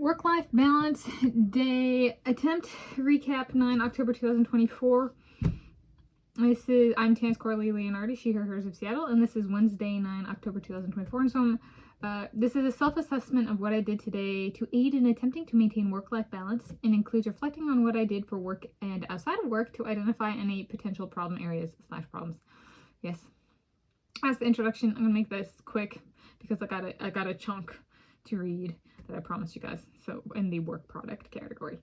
Work-life balance day attempt recap 9 October 2024. I'm Tanis Coralee Leonhardi, she, her, hers of Seattle, and this is Wednesday, 9 October 2024. And so this is a self-assessment of what I did today to aid in attempting to maintain work-life balance and includes reflecting on what I did for work and outside of work to identify any potential problem areas / problems. Yes. As the introduction, I'm gonna make this quick because I got a chunk to read that I promised you guys. So in the work product category.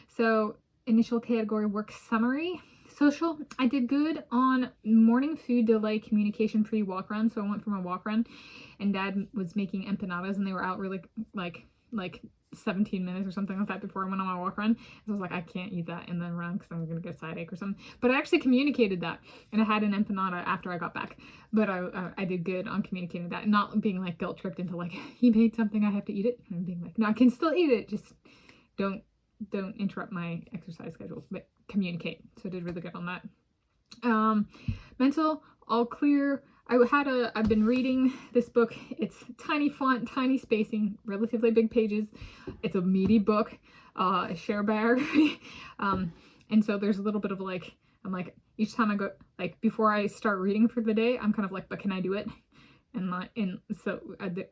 So initial category, work summary. Social, I did good on morning food delay communication pre-walk run. So I went for my walk run and Dad was making empanadas and they were out really like 17 minutes or something like that before I went on my walk run. So I was like, I can't eat that in the run because I'm going to get a side ache or something. But I actually communicated that and I had an empanada after I got back. But I did good on communicating that, not being like guilt tripped into like, he made something, I have to eat it. And being like, no, I can still eat it. Just don't interrupt my exercise schedule, but communicate. So I did really good on that. Mental, all clear. I've been reading this book. It's tiny font, tiny spacing, relatively big pages. It's a meaty book, a share biography. And so there's a little bit of like, I'm like, each time I go, like before I start reading for the day, I'm kind of like, but can I do it? And so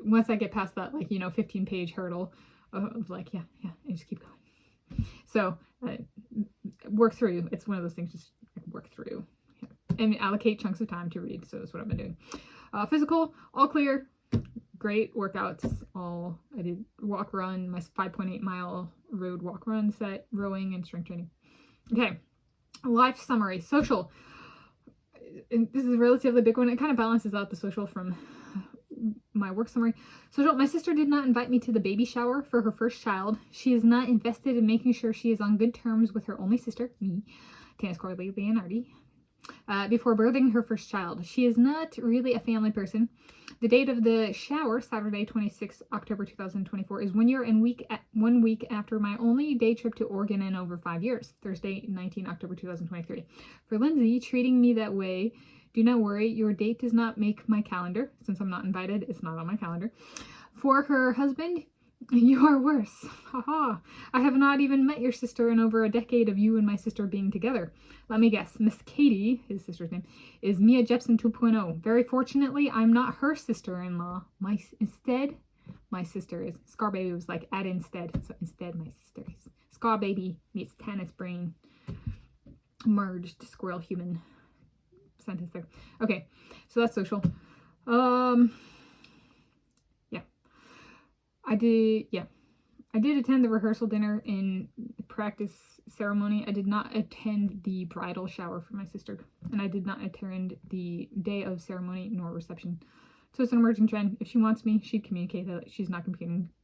once I get past that, like, 15-page hurdle of like, yeah, I just keep going. So work through. It's one of those things, just work through. And allocate chunks of time to read. So that's what I've been doing. Physical, all clear. Great workouts. I did walk run, my 5.8 mile road walk run set, rowing and strength training. Okay. Life summary. Social. And this is a relatively big one. It kind of balances out the social from my work summary. Social. My sister did not invite me to the baby shower for her first child. She is not invested in making sure she is on good terms with her only sister, me, Tanis Coralee Leonhardi, before birthing her first child. She is not really a family person. The date of the shower, Saturday, 26 October 2024, is 1 year and 1 week after my only day trip to Oregon in over 5 years, Thursday, 19 October 2023. For Lindsay, treating me that way, do not worry, your date does not make my calendar. Since I'm not invited, it's not on my calendar. For her husband, you are worse. Haha. I have not even met your sister in over a decade of you and my sister being together. Let me guess. Miss Katie, his sister's name, is Mia Jepson 2.0. Very fortunately, I'm not her sister-in-law. Instead, my sister is. Scar Baby was like, add instead. So instead, my sister is. Scar Baby meets Tanis Brain. Merged squirrel human sentence there. Okay, so that's social. I did attend the rehearsal dinner and practice ceremony. I did not attend the bridal shower for my sister, and I did not attend the day of ceremony nor reception. So it's an emerging trend. If she wants me, she'd communicate that. She's not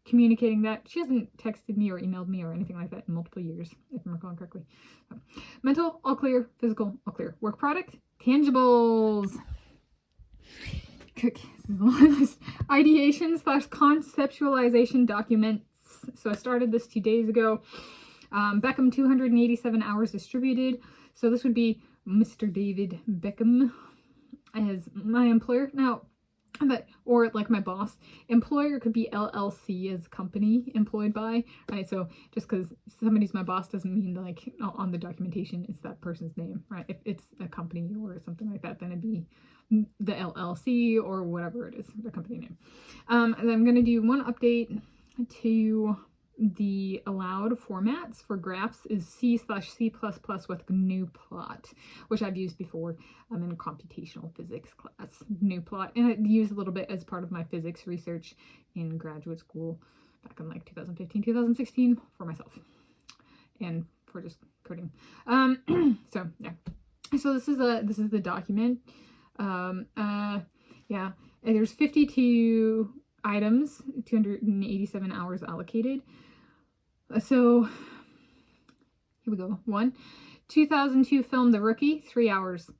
communicating that. She hasn't texted me or emailed me or anything like that in multiple years, if I'm recalling correctly. So, mental, all clear. Physical, all clear. Work product, tangibles. Ideation / conceptualization documents. So I started this 2 days ago. Beckham, 287 hours distributed. So this would be Mr. David Beckham as my employer. Now, or like my boss. Employer could be LLC as company employed by, right? So just because somebody's my boss doesn't mean like on the documentation it's that person's name, right? If it's a company or something like that, then it'd be the LLC or whatever it is, the company name. And I'm going to do one update to the allowed formats for graphs is C/C++ with GNU plot, which I've used before in a computational physics class, GNU plot, and I used a little bit as part of my physics research in graduate school back in like 2015, 2016 for myself and for just coding. So yeah, so this is the document. Yeah, and there's 52 items, 287 hours allocated. So here we go. 1, 2002 film The Rookie, 3 hours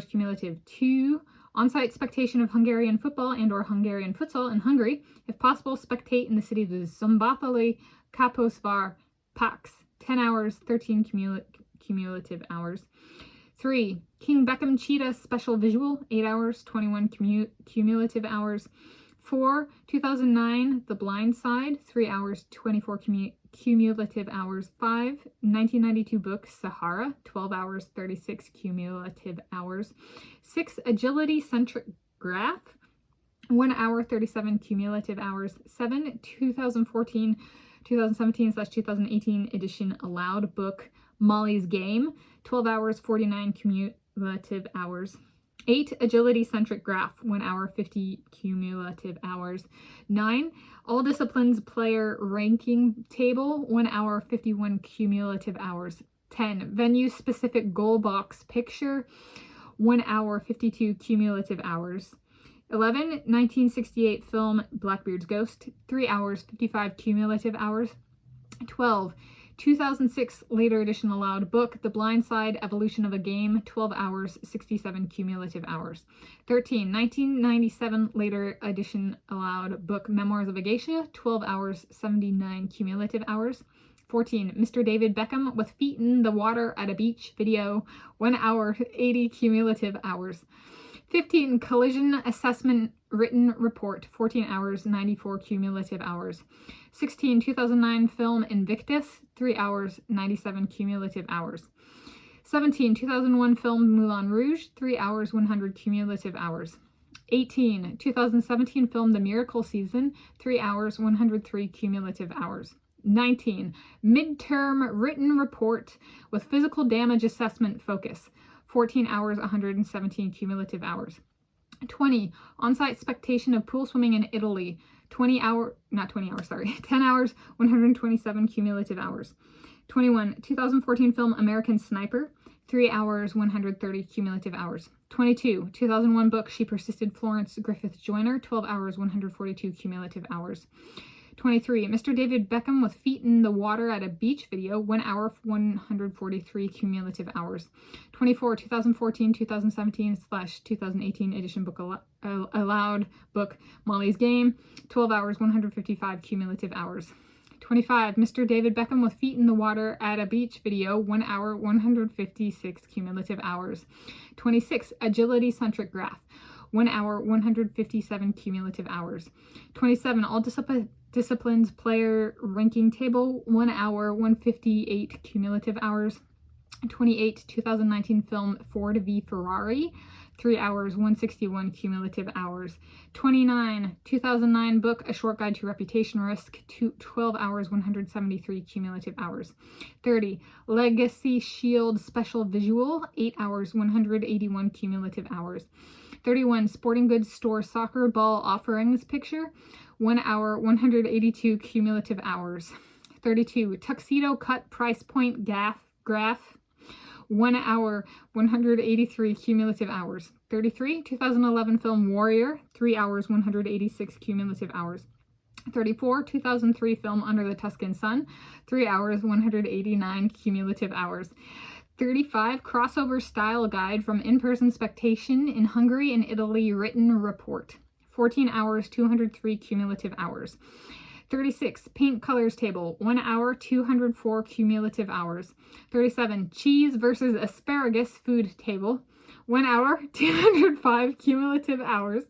cumulative. 2, on-site spectation of Hungarian football and or Hungarian futsal in Hungary. If possible, spectate in the city of Szombathely, Kaposvár, Pax, 10 hours, 13 cumulative hours. 3, King Beckham Cheetah special visual, 8 hours, 21 cumulative hours. 4, 2009, The Blind Side, 3 hours, 24 cumulative hours. 5, 1992 book, Sahara, 12 hours, 36 cumulative hours. 6, Agility-Centric Graph, 1 hour, 37 cumulative hours. 7, 2014-2017/2018 edition allowed book, Molly's Game, 12 hours, 49 cumulative hours. 8, Agility-Centric Graph, 1 hour, 50 cumulative hours. 9, All Disciplines Player Ranking Table, 1 hour, 51 cumulative hours. 10, Venue-Specific Goal Box Picture, 1 hour, 52 cumulative hours. 11, 1968 film, Blackbeard's Ghost, 3 hours, 55 cumulative hours. 12, 2006 later edition allowed book, The Blind Side, Evolution of a Game, 12 hours, 67 cumulative hours. 13, 1997 later edition allowed book, Memoirs of a Geisha, 12 hours, 79 cumulative hours. 14, Mr. David Beckham with Feet in the Water at a Beach video, 1 hour, 80 cumulative hours. 15, Collision Assessment Written Report, 14 hours, 94 cumulative hours. 16, 2009 film Invictus, 3 hours, 97 cumulative hours. 17, 2001 film Moulin Rouge, 3 hours, 100 cumulative hours. 18, 2017 film The Miracle Season, 3 hours, 103 cumulative hours. 19, Midterm Written Report with Physical Damage Assessment Focus, 14 hours, 117 cumulative hours. 20, On-Site Spectation of Pool Swimming in Italy, 10 hours, 127 cumulative hours. 21, 2014 film American Sniper, 3 hours, 130 cumulative hours. 22, 2001 book She Persisted, Florence Griffith Joyner, 12 hours, 142 cumulative hours. 23, Mr. David Beckham with Feet in the Water at a Beach video, 1 hour, 143 cumulative hours. 24, 2014-2017/2018 edition book allowed book, Molly's Game, 12 hours, 155 cumulative hours. 25, Mr. David Beckham with Feet in the Water at a Beach video, 1 hour, 156 cumulative hours. 26, Agility-Centric Graph, 1 hour, 157 cumulative hours. 27, All Disciplines Player Ranking Table, 1 hour, 158 cumulative hours. 28, 2019 film Ford v Ferrari, 3 hours, 161 cumulative hours. 29, 2009 book A Short Guide to Reputation Risk, 12 hours, 173 cumulative hours. 30, Legacy Shield Special Visual, 8 hours, 181 cumulative hours. 31, Sporting Goods Store Soccer Ball Offerings Picture, 1 hour, 182 cumulative hours. 32, Tuxedo Cut Price Point Graph, 1 hour, 183 cumulative hours. 33, 2011 film Warrior, 3 hours, 186 cumulative hours. 34, 2003 film Under the Tuscan Sun, 3 hours, 189 cumulative hours. 35, Crossover Style Guide from In-Person Spectation in Hungary and Italy Written Report, 14 hours, 203 cumulative hours. 36, Paint Colors Table, 1 hour, 204 cumulative hours. 37, Cheese versus Asparagus Food Table, 1 hour, 205 cumulative hours.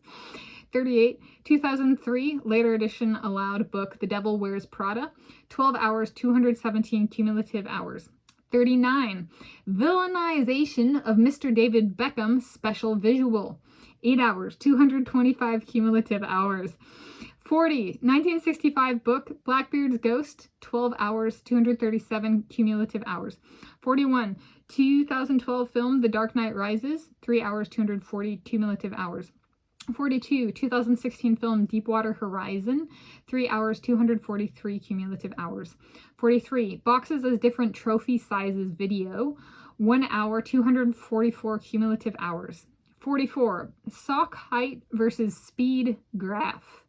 38, 2003 later edition allowed book The Devil Wears Prada, 12 hours, 217 cumulative hours. 39, Villainization of Mr. David Beckham Special Visual, 8 hours, 225 cumulative hours. 40, 1965 book Blackbeard's Ghost, 12 hours, 237 cumulative hours. 41, 2012 film The Dark Knight Rises, 3 hours, 240 cumulative hours. 42, 2016 film Deepwater Horizon, 3 hours, 243 cumulative hours. 43, Boxes as Different Trophy Sizes video, 1 hour, 244 cumulative hours. 44, Sock Height versus Speed Graph,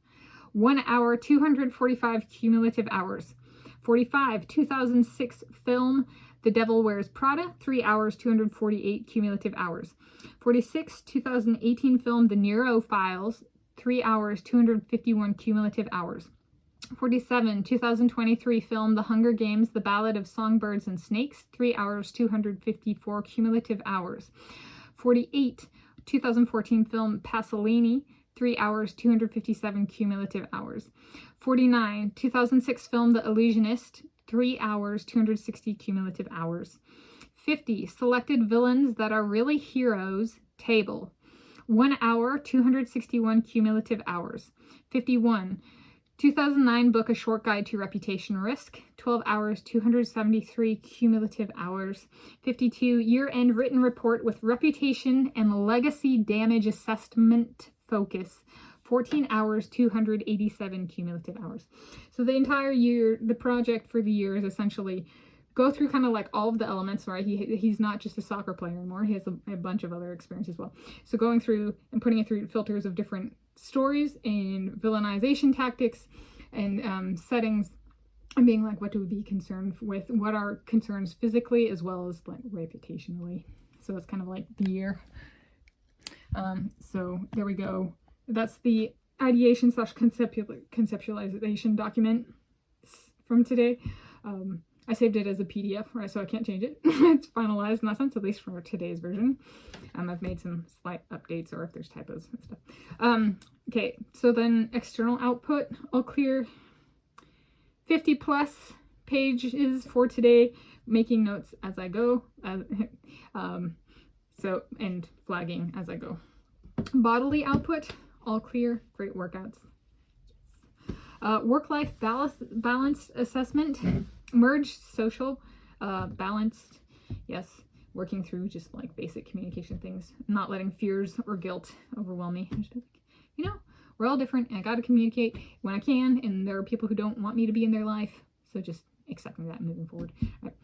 1 hour, 245 cumulative hours. 45, 2006 film The Devil Wears Prada, 3 hours, 248 cumulative hours. 46, 2018 film The Nero Files, 3 hours, 251 cumulative hours. 47, 2023 film The Hunger Games, The Ballad of Songbirds and Snakes, 3 hours, 254 cumulative hours. 48, 2014 film Pasolini, 3 hours, 257 cumulative hours. 49, 2006 film The Illusionist, 3 hours, 260 cumulative hours. 50, selected villains that are really heroes, table. 1 hour, 261 cumulative hours. 51, 2009 book A Short Guide to Reputation Risk, 12 hours, 273 cumulative hours. 52, year-end written report with reputation and legacy damage assessment focus, 14 hours, 287 cumulative hours. So the entire year, the project for the year is essentially go through kind of like all of the elements, right? He's not just a soccer player anymore. He has a bunch of other experience as well. So going through and putting it through filters of different stories and villainization tactics and settings, and being like, what do we be concerned with? What are concerns physically as well as like reputationally? So it's kind of like the year. So there we go. That's the ideation / conceptualization document from today. I saved it as a PDF, right? So I can't change it. It's finalized in that sense, at least for today's version. I've made some slight updates or if there's typos and stuff. Okay, so then external output, all clear. 50 plus pages for today, making notes as I go. So, and flagging as I go. Bodily output, all clear, great workouts. Work-life balance assessment, merged social, balanced, yes, working through just like basic communication things, not letting fears or guilt overwhelm me. I'm just like, you know, we're all different and I got to communicate when I can, and there are people who don't want me to be in their life, so just accepting that and moving forward. Right.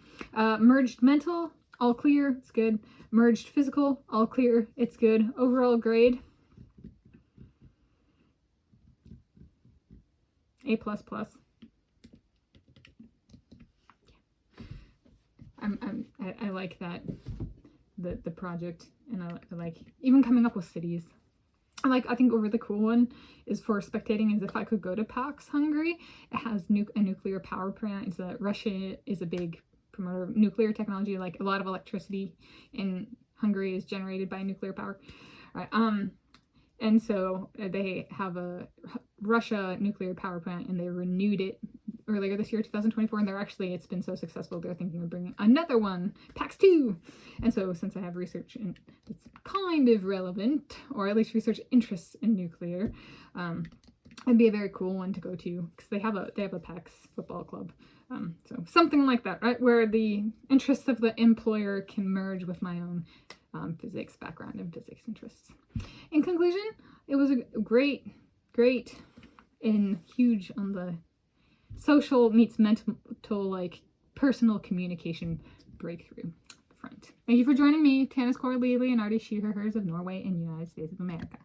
Merged mental, all clear, it's good. Merged physical, all clear, it's good. Overall grade, A++. I like that, the project, and I like even coming up with cities. I think a really cool one is for spectating is if I could go to PAX Hungary. It has a nuclear power plant. Russia is a big promoter of nuclear technology. Like a lot of electricity in Hungary is generated by nuclear power. Right. And so they have a Russia nuclear power plant, and they renewed it earlier this year, 2024, and it's been so successful, they're thinking of bringing another one, PAX 2. And so since I have research that's kind of relevant, or at least research interests in nuclear, it'd be a very cool one to go to, because they have a PAX football club. So something like that, right, where the interests of the employer can merge with my own physics background and physics interests. In conclusion, it was a great and huge on the social meets mental, like personal communication breakthrough front. Thank you for joining me, Tanis Coralee Leonhardi, she, her, hers of Norway and United States of America.